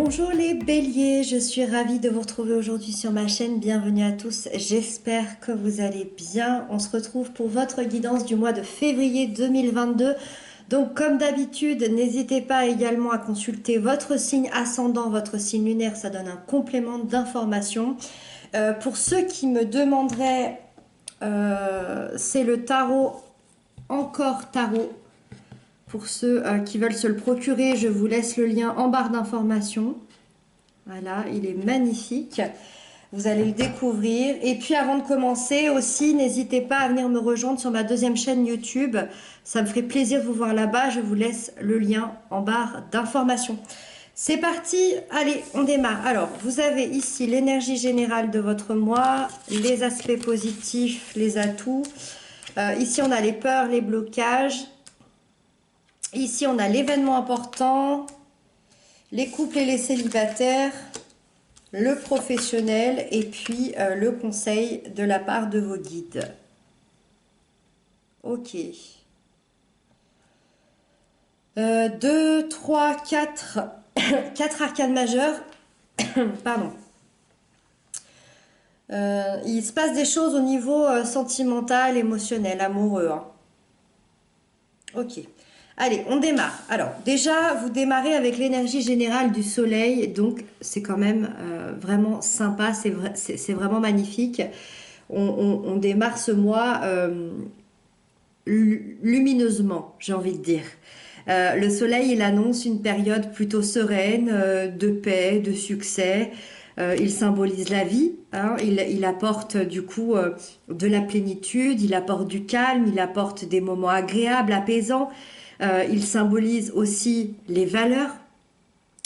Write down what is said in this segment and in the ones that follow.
Bonjour les béliers, je suis ravie de vous retrouver aujourd'hui sur ma chaîne. Bienvenue à tous, j'espère que vous allez bien. On se retrouve pour votre guidance du mois de février 2022. Donc comme d'habitude, n'hésitez pas également à consulter votre signe ascendant, votre signe lunaire, ça donne un complément d'information. Pour ceux qui me demanderaient, c'est le tarot Encore Tarot. Pour ceux qui veulent se le procurer, je vous laisse le lien en barre d'informations. Voilà, il est magnifique. Vous allez le découvrir. Et puis avant de commencer aussi, n'hésitez pas à venir me rejoindre sur ma deuxième chaîne YouTube. Ça me ferait plaisir de vous voir là-bas. Je vous laisse le lien en barre d'informations. C'est parti, allez, on démarre. Alors, vous avez ici l'énergie générale de votre mois, les aspects positifs, les atouts. Ici, on a les peurs, les blocages. Ici, on a l'événement important, les couples et les célibataires, le professionnel et puis le conseil de la part de vos guides. Ok. 2, 3, 4, 4 arcanes majeures. Pardon. Il se passe des choses au niveau sentimental, émotionnel, amoureux. Hein. Ok. Allez, on démarre. Alors, déjà, vous démarrez avec l'énergie générale du soleil, donc c'est quand même vraiment sympa, c'est vraiment magnifique. On démarre ce mois lumineusement, j'ai envie de dire. Le soleil, il annonce une période plutôt sereine, de paix, de succès. Il symbolise la vie, hein. Il apporte du coup de la plénitude, il apporte du calme, il apporte des moments agréables, apaisants. Il symbolise aussi les valeurs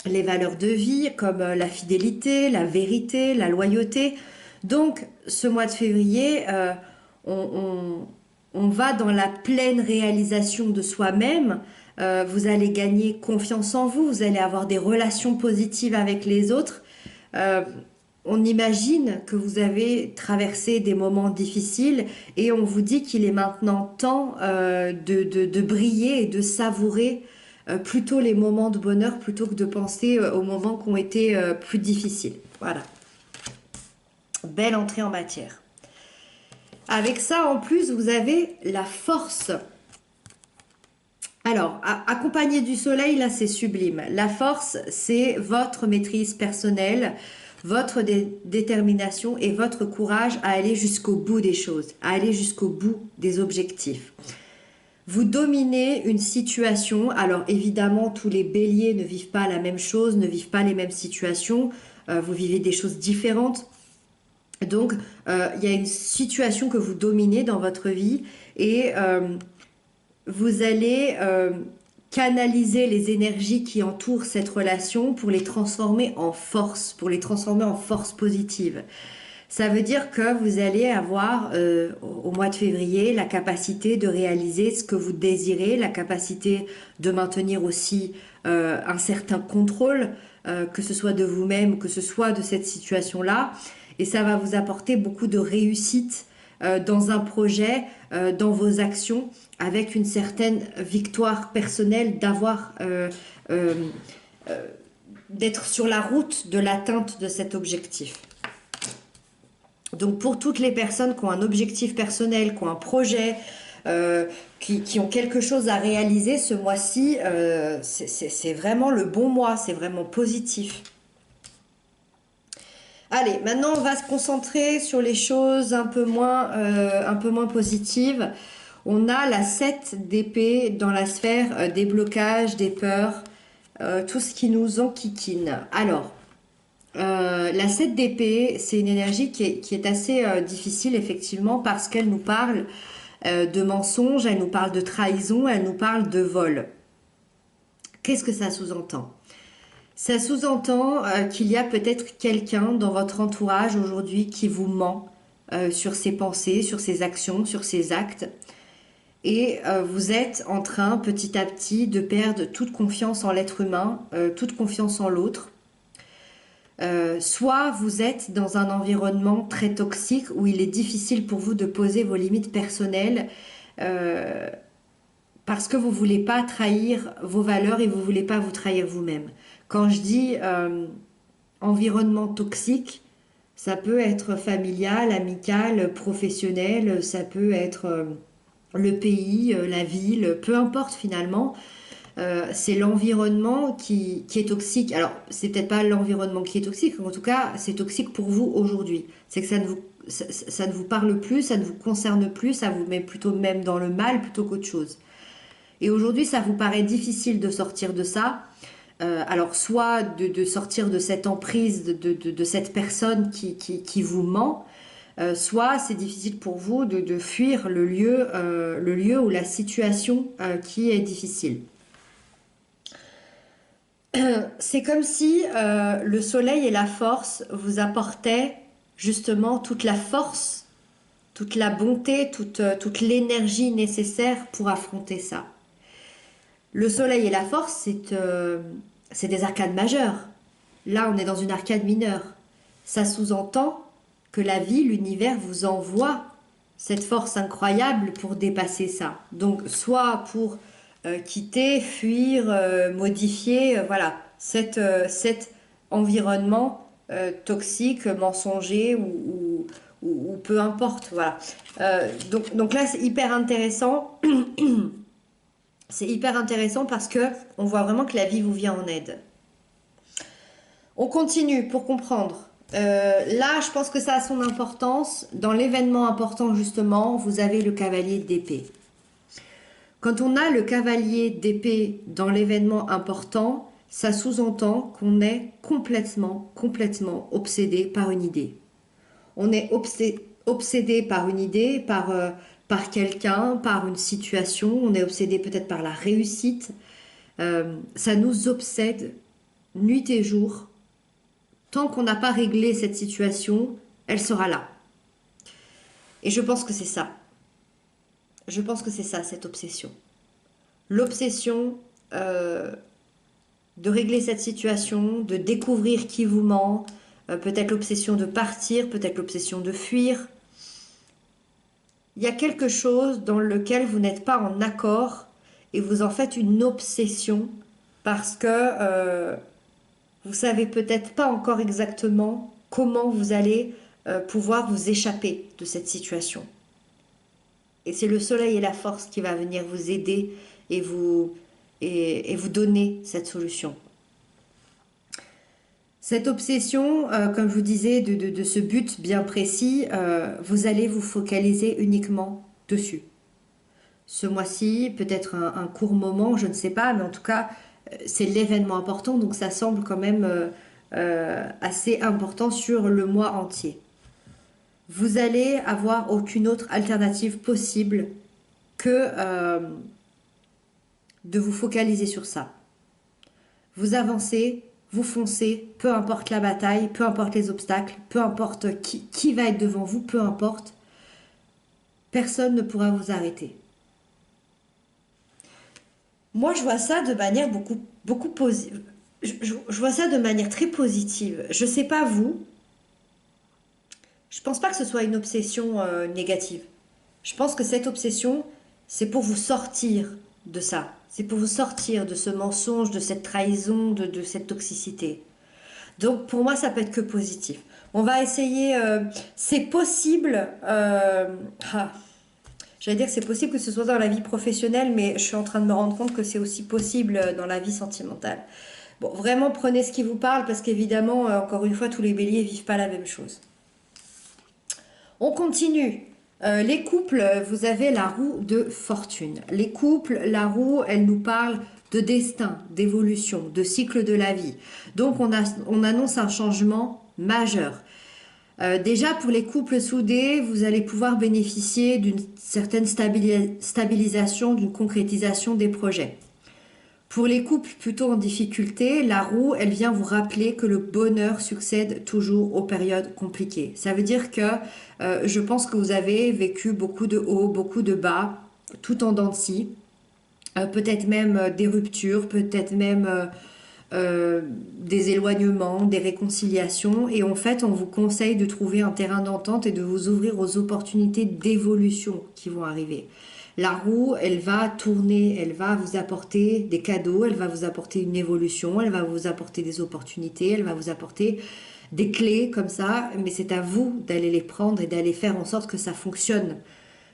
de vie comme la fidélité, la vérité, la loyauté. Donc ce mois de février, on va dans la pleine réalisation de soi-même. Vous allez gagner confiance en vous, vous allez avoir des relations positives avec les autres. On imagine que vous avez traversé des moments difficiles et on vous dit qu'il est maintenant temps de briller et de savourer plutôt les moments de bonheur plutôt que de penser aux moments qui ont été plus difficiles. Voilà. Belle entrée en matière. Avec ça, en plus, vous avez la force. Alors, accompagné du soleil, là, c'est sublime. La force, c'est votre maîtrise personnelle, votre détermination et votre courage à aller jusqu'au bout des choses, à aller jusqu'au bout des objectifs. Vous dominez une situation. Alors, évidemment, tous les béliers ne vivent pas la même chose, ne vivent pas les mêmes situations. Vous vivez des choses différentes. Donc, il y a une situation que vous dominez dans votre vie et vous allez canaliser les énergies qui entourent cette relation pour les transformer en force, pour les transformer en force positive. Ça veut dire que vous allez avoir au mois de février la capacité de réaliser ce que vous désirez, la capacité de maintenir aussi un certain contrôle, que ce soit de vous-même, que ce soit de cette situation-là. Et ça va vous apporter beaucoup de réussite dans un projet, dans vos actions, avec une certaine victoire personnelle, d'être sur la route de l'atteinte de cet objectif. Donc pour toutes les personnes qui ont un objectif personnel, qui ont un projet, qui ont quelque chose à réaliser ce mois-ci, c'est vraiment le bon mois, c'est vraiment positif. Allez, maintenant on va se concentrer sur les choses un peu moins positives. On a la 7 d'épée dans la sphère des blocages, des peurs, tout ce qui nous enquiquine. Alors, la 7 d'épée, c'est une énergie qui est assez difficile effectivement parce qu'elle nous parle de mensonges, elle nous parle de trahison, elle nous parle de vol. Qu'est-ce que ça sous-entend ? Ça sous-entend qu'il y a peut-être quelqu'un dans votre entourage aujourd'hui qui vous ment sur ses pensées, sur ses actions, sur ses actes. Et vous êtes en train petit à petit de perdre toute confiance en l'être humain, toute confiance en l'autre. Soit vous êtes dans un environnement très toxique où il est difficile pour vous de poser vos limites personnelles parce que vous ne voulez pas trahir vos valeurs et vous ne voulez pas vous trahir vous-même. Quand je dis environnement toxique, ça peut être familial, amical, professionnel, ça peut être le pays, la ville, peu importe finalement. C'est l'environnement qui est toxique. Alors, c'est peut-être pas l'environnement qui est toxique, en tout cas, c'est toxique pour vous aujourd'hui. C'est que ça ne vous parle plus, ça ne vous concerne plus, ça vous met plutôt même dans le mal plutôt qu'autre chose. Et aujourd'hui, ça vous paraît difficile de sortir de ça. Alors, soit de sortir de cette emprise, de cette personne qui vous ment, soit c'est difficile pour vous de fuir le lieu ou la situation qui est difficile. C'est comme si le soleil et la force vous apportaient justement toute la force, toute la bonté, toute l'énergie nécessaire pour affronter ça. Le soleil et la force, c'est des arcades majeures. Là, on est dans une arcade mineure. Ça sous-entend que la vie, l'univers vous envoie cette force incroyable pour dépasser ça. Donc, soit pour quitter, fuir, modifier, voilà, cet environnement toxique, mensonger ou peu importe, voilà. Donc là, c'est hyper intéressant. C'est hyper intéressant parce que on voit vraiment que la vie vous vient en aide. On continue pour comprendre. Là, je pense que ça a son importance. Dans l'événement important, justement, vous avez le cavalier d'épée. Quand on a le cavalier d'épée dans l'événement important, ça sous-entend qu'on est complètement obsédé par une idée. On est obsédé par une idée, par quelqu'un, par une situation. On est obsédé peut-être par la réussite. Ça nous obsède nuit et jour. Tant qu'on n'a pas réglé cette situation, elle sera là. Et je pense que c'est ça. Je pense que c'est ça, cette obsession. L'obsession de régler cette situation, de découvrir qui vous ment, peut-être l'obsession de partir, peut-être l'obsession de fuir. Il y a quelque chose dans lequel vous n'êtes pas en accord et vous en faites une obsession parce que vous savez peut-être pas encore exactement comment vous allez pouvoir vous échapper de cette situation. Et c'est le soleil et la force qui va venir vous aider et vous donner cette solution. Cette obsession, comme je vous disais, de ce but bien précis, vous allez vous focaliser uniquement dessus. Ce mois-ci, peut-être un court moment, je ne sais pas, mais en tout cas, c'est l'événement important, donc ça semble quand même assez important sur le mois entier. Vous allez avoir aucune autre alternative possible que de vous focaliser sur ça. Vous avancez, vous foncez, peu importe la bataille, peu importe les obstacles, peu importe qui va être devant vous, peu importe, personne ne pourra vous arrêter. Moi, je vois ça de manière beaucoup positive. Je vois ça de manière très positive. Je sais pas vous, je pense pas que ce soit une obsession négative. Je pense que cette obsession, c'est pour vous sortir de ça. C'est pour vous sortir de ce mensonge, de cette trahison, de cette toxicité. Donc pour moi, ça peut être que positif. On va essayer. C'est possible. J'allais dire que c'est possible que ce soit dans la vie professionnelle, mais je suis en train de me rendre compte que c'est aussi possible dans la vie sentimentale. Bon, vraiment prenez ce qui vous parle parce qu'évidemment, encore une fois, tous les béliers vivent pas la même chose. On continue. Les couples, vous avez la roue de fortune. Les couples, la roue, elle nous parle de destin, d'évolution, de cycle de la vie. Donc on annonce un changement majeur. Déjà pour les couples soudés, vous allez pouvoir bénéficier d'une certaine stabilisation, d'une concrétisation des projets. Pour les couples plutôt en difficulté, la roue, elle vient vous rappeler que le bonheur succède toujours aux périodes compliquées. Ça veut dire que je pense que vous avez vécu beaucoup de hauts, beaucoup de bas, tout en dents de scie. Peut-être même des ruptures, peut-être même des éloignements, des réconciliations. Et en fait, on vous conseille de trouver un terrain d'entente et de vous ouvrir aux opportunités d'évolution qui vont arriver. La roue, elle va tourner, elle va vous apporter des cadeaux, elle va vous apporter une évolution, elle va vous apporter des opportunités, elle va vous apporter des clés comme ça, mais c'est à vous d'aller les prendre et d'aller faire en sorte que ça fonctionne,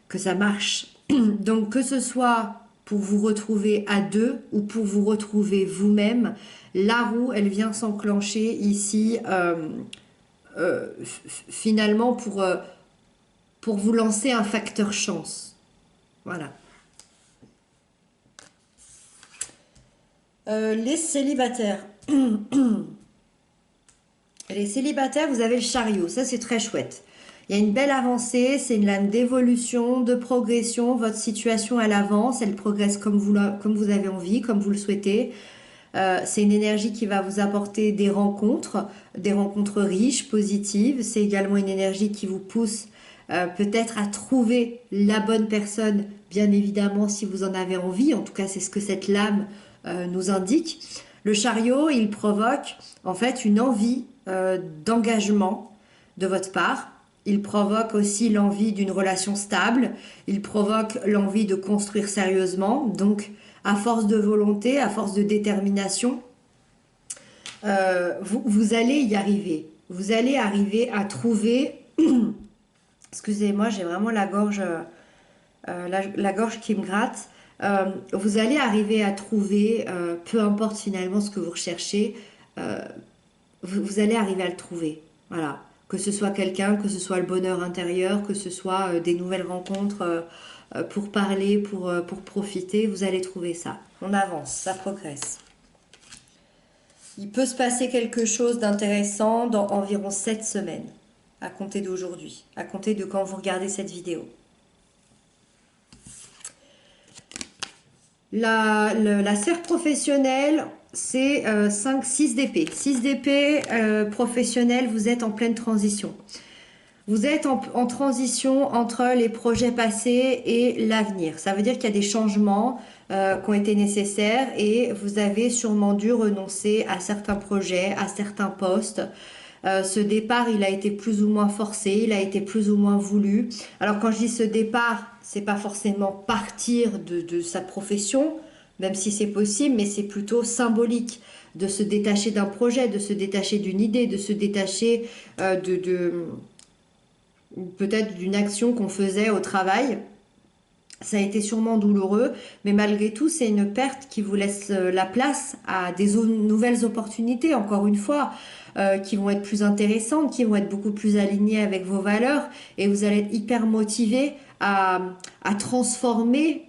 que ça marche. Donc que ce soit pour vous retrouver à deux ou pour vous retrouver vous-même, la roue, elle vient s'enclencher ici finalement pour vous lancer un facteur chance. Voilà. Les célibataires. Les célibataires, vous avez le chariot. Ça, c'est très chouette. Il y a une belle avancée, c'est une lame d'évolution, de progression. Votre situation, elle avance, elle progresse comme vous avez envie, comme vous le souhaitez. C'est une énergie qui va vous apporter des rencontres riches, positives. C'est également une énergie qui vous pousse peut-être à trouver la bonne personne, bien évidemment, si vous en avez envie. En tout cas, c'est ce que cette lame nous indique. Le chariot, il provoque en fait une envie d'engagement de votre part. Il provoque aussi l'envie d'une relation stable. Il provoque l'envie de construire sérieusement. Donc, à force de volonté, à force de détermination, vous allez y arriver. Vous allez arriver à trouver... Excusez-moi, j'ai vraiment la gorge qui me gratte. Vous allez arriver à trouver, peu importe finalement ce que vous recherchez, vous allez arriver à le trouver. Voilà. Que ce soit quelqu'un, que ce soit le bonheur intérieur, que ce soit des nouvelles rencontres pour parler, pour profiter, vous allez trouver ça. On avance, ça progresse. Il peut se passer quelque chose d'intéressant dans environ 7 semaines, à compter d'aujourd'hui, à compter de quand vous regardez cette vidéo. La sphère professionnelle, c'est 6 d'épée. 6 d'épée professionnelle, vous êtes en pleine transition. Vous êtes en transition entre les projets passés et l'avenir. Ça veut dire qu'il y a des changements qui ont été nécessaires et vous avez sûrement dû renoncer à certains projets, à certains postes. Ce départ, il a été plus ou moins forcé, il a été plus ou moins voulu. Alors quand je dis ce départ, c'est pas forcément partir de sa profession, même si c'est possible, mais c'est plutôt symbolique de se détacher d'un projet, de se détacher d'une idée, de se détacher peut-être d'une action qu'on faisait au travail. Ça a été sûrement douloureux, mais malgré tout, c'est une perte qui vous laisse la place à des nouvelles opportunités, encore une fois, qui vont être plus intéressantes, qui vont être beaucoup plus alignées avec vos valeurs, et vous allez être hyper motivé à transformer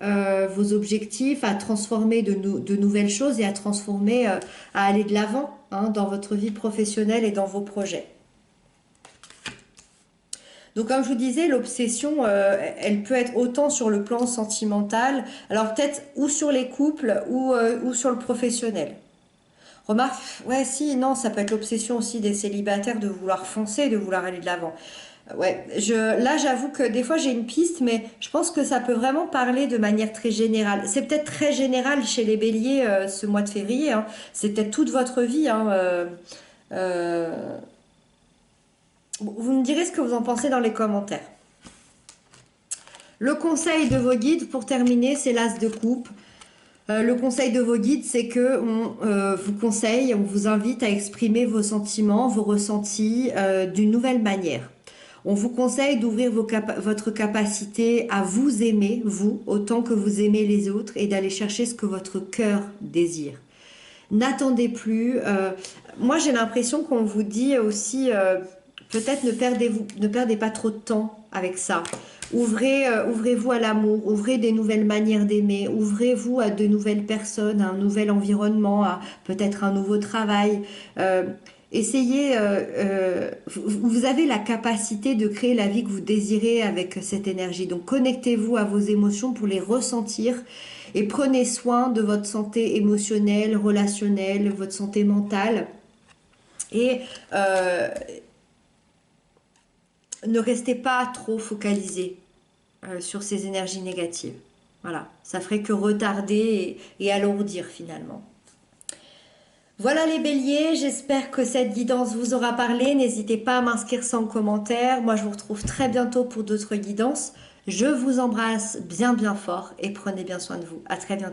vos objectifs, à transformer de nouvelles choses et à transformer, à aller de l'avant dans votre vie professionnelle et dans vos projets. Donc comme je vous disais, l'obsession, elle peut être autant sur le plan sentimental, alors peut-être ou sur les couples ou sur le professionnel. Remarque, ouais, si, non, ça peut être l'obsession aussi des célibataires de vouloir foncer, de vouloir aller de l'avant. Ouais, là j'avoue que des fois j'ai une piste, mais je pense que ça peut vraiment parler de manière très générale. C'est peut-être très général chez les béliers ce mois de février, hein. C'est peut-être toute votre vie, hein, vous me direz ce que vous en pensez dans les commentaires. Le conseil de vos guides, pour terminer, c'est l'as de coupe. Le conseil de vos guides, c'est que on vous conseille, on vous invite à exprimer vos sentiments, vos ressentis d'une nouvelle manière. On vous conseille d'ouvrir votre capacité à vous aimer, vous, autant que vous aimez les autres, et d'aller chercher ce que votre cœur désire. N'attendez plus. Moi, j'ai l'impression qu'on vous dit aussi... peut-être ne perdez pas trop de temps avec ça. Ouvrez-vous à l'amour, ouvrez des nouvelles manières d'aimer, ouvrez-vous à de nouvelles personnes, à un nouvel environnement, à peut-être un nouveau travail. Essayez, vous avez la capacité de créer la vie que vous désirez avec cette énergie. Donc connectez-vous à vos émotions pour les ressentir et prenez soin de votre santé émotionnelle, relationnelle, votre santé mentale. Et ne restez pas trop focalisé sur ces énergies négatives. Voilà, ça ferait que retarder et alourdir finalement. Voilà les béliers, j'espère que cette guidance vous aura parlé. N'hésitez pas à m'inscrire sans commentaire. Moi, je vous retrouve très bientôt pour d'autres guidances. Je vous embrasse bien bien fort et prenez bien soin de vous. À très bientôt.